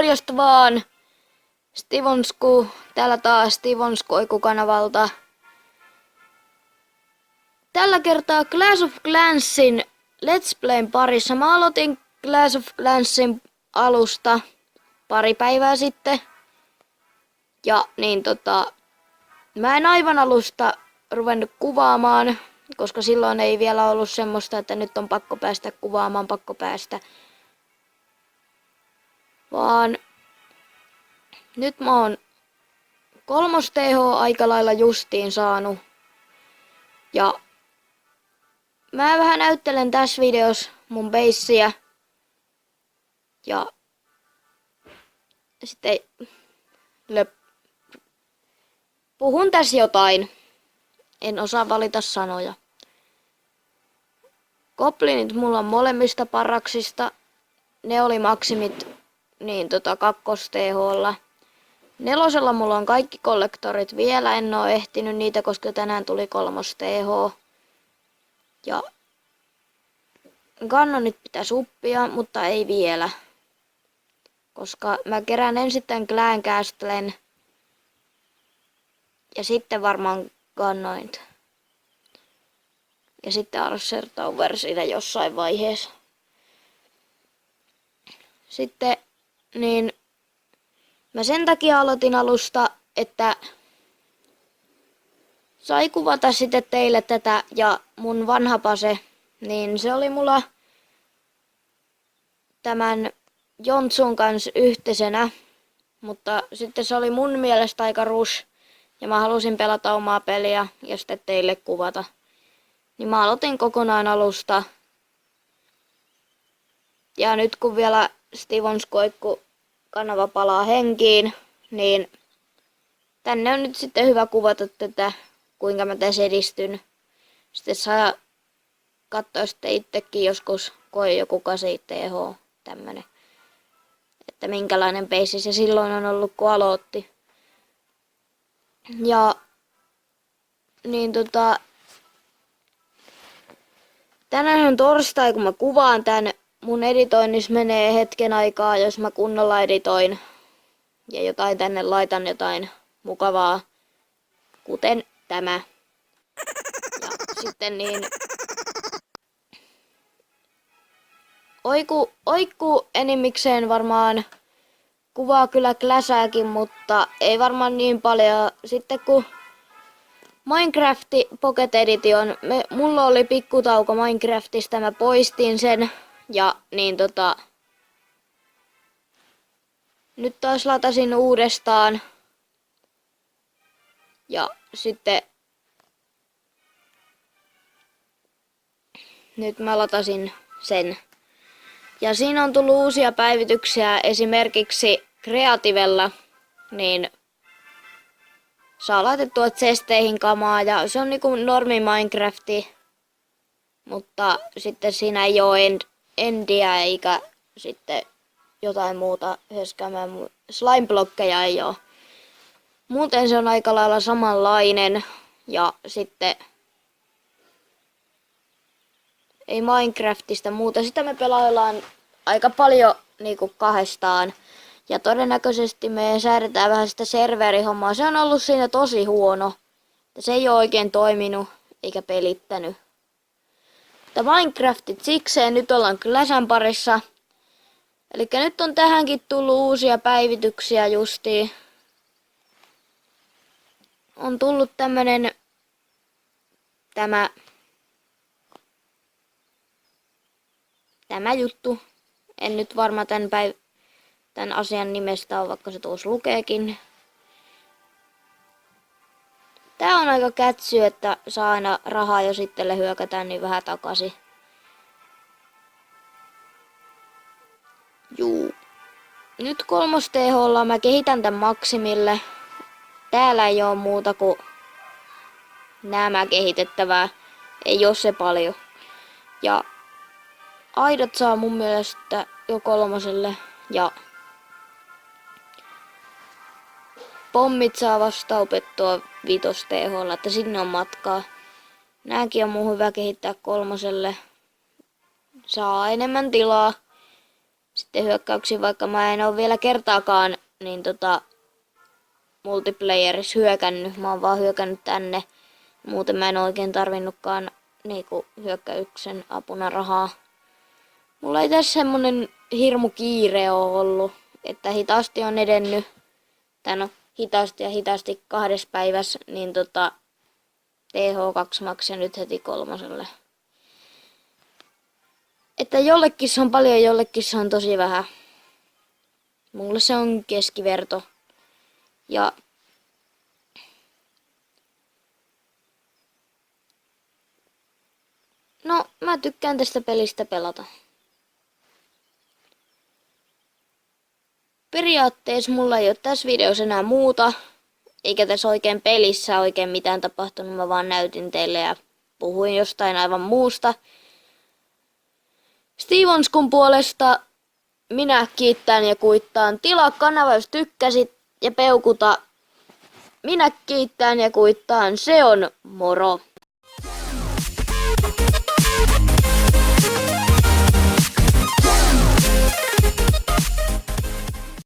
morjesta vaan! Stivonsku, täällä taas Stivonskoiku-kanavalta. Tällä kertaa Clash of Clansin Let's Playn parissa. Mä aloitin Clash of Clansin alusta pari päivää sitten. Ja niin mä en aivan alusta ruvennut kuvaamaan, koska silloin ei vielä ollut semmoista, että nyt on pakko päästä kuvaamaan, pakko päästä. Vaan nyt mä oon 3 TH aika lailla justiin saanut. Ja mä vähän näyttelen tässä videossa mun beissiä. Ja sitten puhun tässä jotain. En osaa valita sanoja. Goblinit mulla on molemmista parraksista. Ne oli maksimit niin 2 TH:lla. 4 mulla on kaikki kollektorit vielä. En oo ehtinyt niitä, koska tänään tuli 3 TH. Ja kannonit pitäisi uppia, mutta ei vielä. Koska mä kerään ensin tän Clan Castlen. Ja sitten varmaan kannoint. Ja sitten Archer Tower siinä jossain vaiheessa. Sitten niin mä sen takia aloitin alusta, että sai kuvata sitten teille tätä ja mun vanha pase, niin se oli mulla tämän Jontsun kanssa yhteisenä, mutta sitten se oli mun mielestä aika rush ja mä halusin pelata omaa peliä ja sitten teille kuvata. Niin mä aloitin kokonaan alusta. Ja nyt kun vielä Stivonskoikku-kanava palaa henkiin, niin tänne on nyt sitten hyvä kuvata tätä, kuinka mä tässä edistyn. Sitten saa katsoa sitten itsekin joskus, kun on joku 8 TH, tämmönen. Että minkälainen peissi se silloin on ollut, kun aloitti. Ja niin tänään on torstai, kun mä kuvaan tän. Mun editoinnissa menee hetken aikaa, jos mä kunnolla editoin. Ja jotain tänne laitan jotain mukavaa, kuten tämä. Ja sitten niin Oikku enimmikseen varmaan kuvaa kyllä Clashääkin, mutta ei varmaan niin paljon. Sitten kun Minecraft Pocket Edition, mulla oli pikkutauko Minecraftista, mä poistin sen ja niin nyt taas latasin uudestaan ja sitten nyt mä latasin sen. Ja siinä on tullut uusia päivityksiä, esimerkiksi Creativella, niin saa laitettua chesteihin kamaa ja se on niinku normi Minecrafti, mutta sitten siinä ei oo endiä eikä sitten jotain muuta höskäämään. Slime-blokkeja ei oo. Muuten se on aika lailla samanlainen ja sitten ei Minecraftista muuta. Sitä me pelaillaan aika paljon niinku kahdestaan. Ja todennäköisesti me säädetään vähän sitä serverihommaa. Se on ollut siinä tosi huono. Se ei ole oikein toiminut eikä pelittänyt. Mutta Minecraftit sikseen nyt ollaan Clashan parissa. Eli nyt on tähänkin tullut uusia päivityksiä justiin. On tullut tämmönen tämä juttu. En nyt varma tämän asian nimestä on, vaikka se tuossa lukeekin. Tää on aika kätsy, että saa aina rahaa, jos itselle hyökätään niin vähän takaisin. Juu. Nyt 3 TH:lla mä kehitän tän maksimille. Täällä ei oo muuta kuin nämä kehitettävää. Ei oo se paljon. Ja aidat saa mun mielestä jo 3. Ja pommit saa vasta opettua 5 TH:lla, että sinne on matkaa. Nääkin on mun hyvä kehittää 3. Saa enemmän tilaa. sitten hyökkäyksiin, vaikka mä en ole vielä kertaakaan niin multiplayerissa hyökännyt. Mä oon vaan hyökännyt tänne. Muuten mä en oikein tarvinnutkaan niinku hyökkäyksen apuna rahaa. Mulla ei tässä semmonen hirmu kiire ole ollut, että hitaasti on edennyt. Tai no hitaasti 2 päivässä, niin TH2 maksaa nyt heti 3. Että jollekin se on paljon, jollekin se on tosi vähän. Mulle se on keskiverto. Ja no, mä tykkään tästä pelistä pelata. Periaatteessa mulla ei ole tässä videossa enää muuta, eikä tässä oikein pelissä oikein mitään tapahtunut, mä vaan näytin teille ja puhuin jostain aivan muusta. Stevenskun puolesta minä kiittään ja kuittaan. Tilaa kanava, jos tykkäsit, ja peukuta. Minä kiittään ja kuittaan. Se on moro.